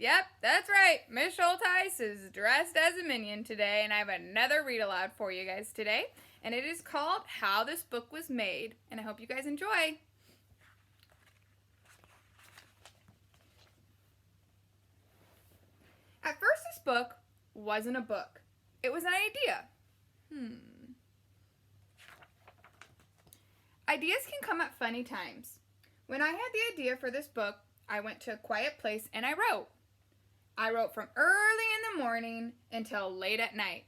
Yep, that's right. Miss Schultheis is dressed as a minion today, and I have another read aloud for you guys today. And it is called How This Book Was Made. And I hope you guys enjoy. At first, this book wasn't a book. It was an idea. Ideas can come at funny times. When I had the idea for this book, I went to a quiet place and I wrote. I wrote from early in the morning until late at night.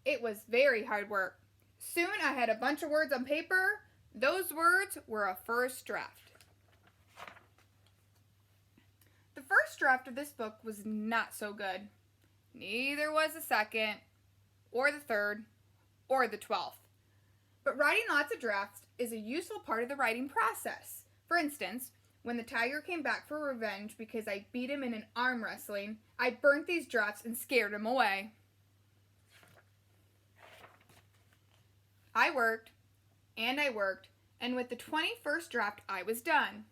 It was very hard work. Soon I had a bunch of words on paper. Those words were a first draft. The first draft of this book was not so good. Neither was the second, or the third, or the 12th. But writing lots of drafts is a useful part of the writing process. For instance, when the tiger came back for revenge because I beat him in an arm wrestling, I burnt these drafts and scared him away. I worked, and with the 21st draft I was done.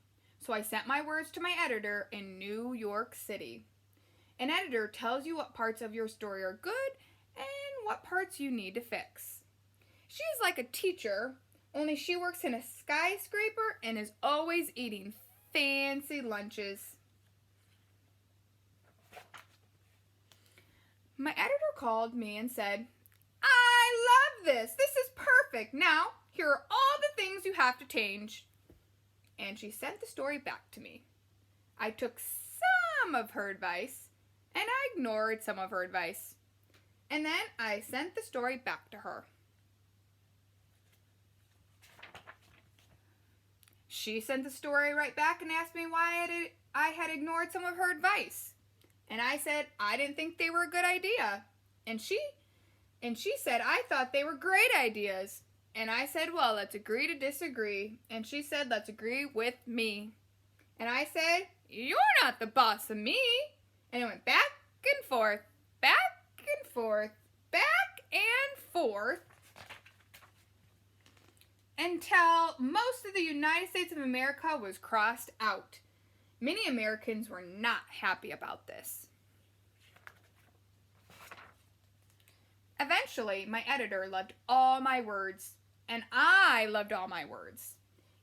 So I sent my words to my editor in New York City. An editor tells you what parts of your story are good and what parts you need to fix. She is like a teacher, only she works in a skyscraper and is always eating fancy lunches. My editor called me and said, "I love this. This is perfect. Now, here are all the things you have to change." And she sent the story back to me. I took some of her advice, and I ignored some of her advice. And then I sent the story back to her. She sent the story right back and asked me why I had ignored some of her advice. And I said I didn't think they were a good idea. And she said I thought they were great ideas. And I said, well, let's agree to disagree. And she said, let's agree with me. And I said, you're not the boss of me. And it went back and forth, back and forth, back and forth, until most of the United States of America was crossed out. Many Americans were not happy about this. Eventually, my editor loved all my words, and I loved all my words.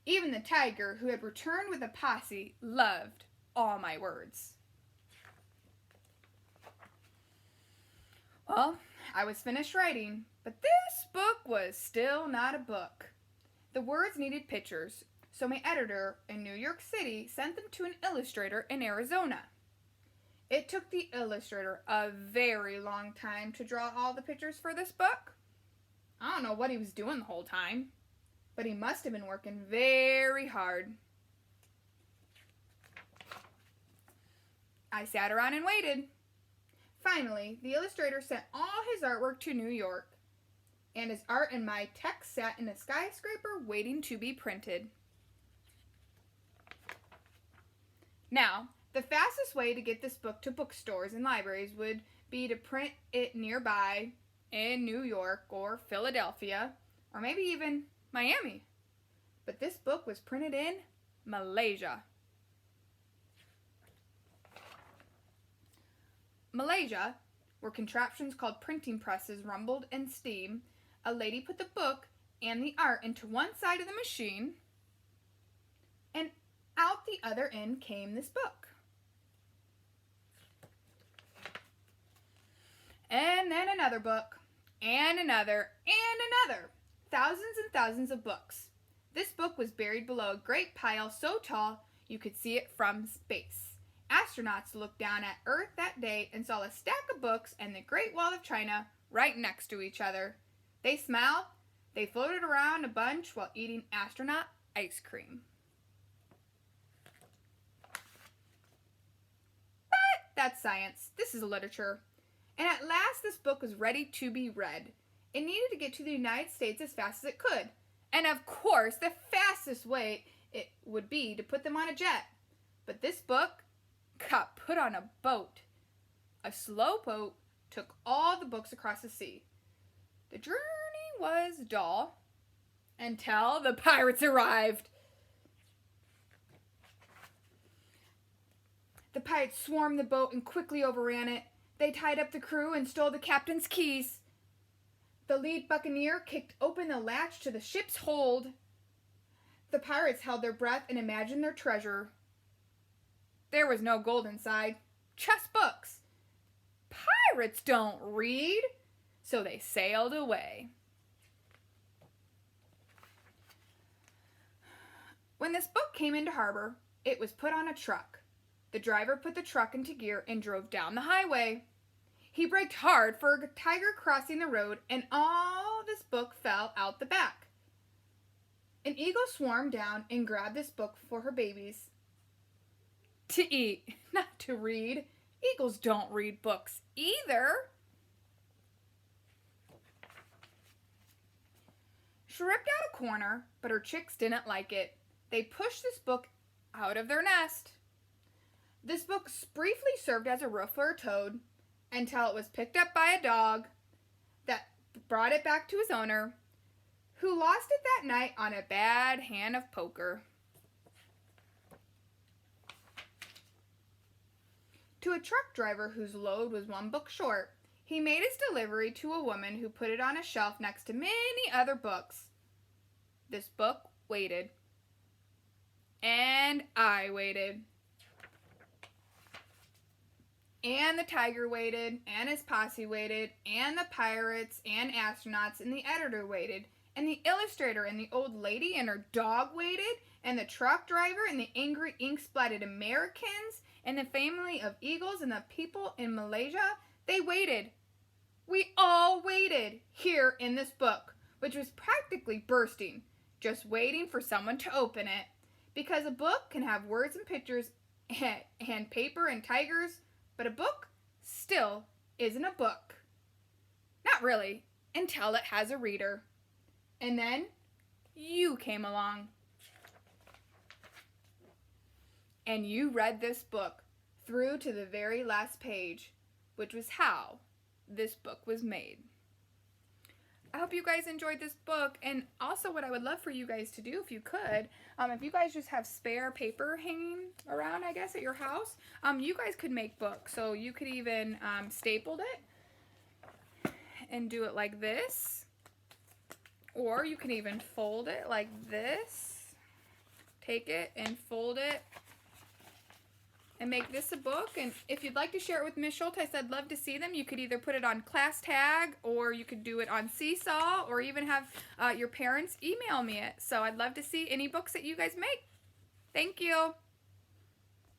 Even the tiger, who had returned with a posse, loved all my words. Well, I was finished writing, but this book was still not a book. The words needed pictures, so my editor in New York City sent them to an illustrator in Arizona. It took the illustrator a very long time to draw all the pictures for this book. I don't know what he was doing the whole time, but he must have been working very hard. I sat around and waited. Finally, the illustrator sent all his artwork to New York, and his art and my text sat in a skyscraper waiting to be printed. Now, the fastest way to get this book to bookstores and libraries would be to print it nearby in New York or Philadelphia, or maybe even Miami. But this book was printed in Malaysia. Malaysia, where contraptions called printing presses rumbled and steamed, a lady put the book and the art into one side of the machine, and out the other end came this book. And then another book, and another, and another. Thousands and thousands of books. This book was buried below a great pile so tall you could see it from space. Astronauts looked down at Earth that day and saw a stack of books and the Great Wall of China right next to each other. They smiled. They floated around a bunch while eating astronaut ice cream. But that's science. This is literature. And at last this book was ready to be read. It needed to get to the United States as fast as it could. And of course, the fastest way it would be to put them on a jet. But this book got put on a boat. A slow boat took all the books across the sea. The journey was dull until the pirates arrived. The pirates swarmed the boat and quickly overran it. They tied up the crew and stole the captain's keys. The lead buccaneer kicked open the latch to the ship's hold. The pirates held their breath and imagined their treasure. There was no gold inside, just books. Pirates don't read, so they sailed away. When this book came into harbor, it was put on a truck. The driver put the truck into gear and drove down the highway. He braked hard for a tiger crossing the road, and all this book fell out the back. An eagle swarmed down and grabbed this book for her babies. To eat, not to read. Eagles don't read books either. She ripped out a corner, but her chicks didn't like it. They pushed this book out of their nest. This book briefly served as a roof for a toad until it was picked up by a dog that brought it back to his owner, who lost it that night on a bad hand of poker. To a truck driver whose load was one book short, he made his delivery to a woman who put it on a shelf next to many other books. This book waited. And I waited. And the tiger waited, and his posse waited, and the pirates and astronauts and the editor waited, and the illustrator and the old lady and her dog waited, and the truck driver and the angry ink-splatted Americans and the family of eagles and the people in Malaysia, they waited. We all waited here in this book, which was practically bursting, just waiting for someone to open it. Because a book can have words and pictures and paper and tigers, but a book still isn't a book. Not really, until it has a reader. And then you came along. And you read this book through to the very last page, which was how this book was made. I hope you guys enjoyed this book, and also what I would love for you guys to do, if you could, if you guys just have spare paper hanging around, I guess, at your house, you guys could make books. So you could even staple it and do it like this, or you can even fold it like this. Take it and fold it and make this a book. And if you'd like to share it with Miss Schultheis, I'd love to see them. You could either put it on class tag, or you could do it on Seesaw, or even have your parents email me it. So I'd love to see any books that you guys make. Thank you.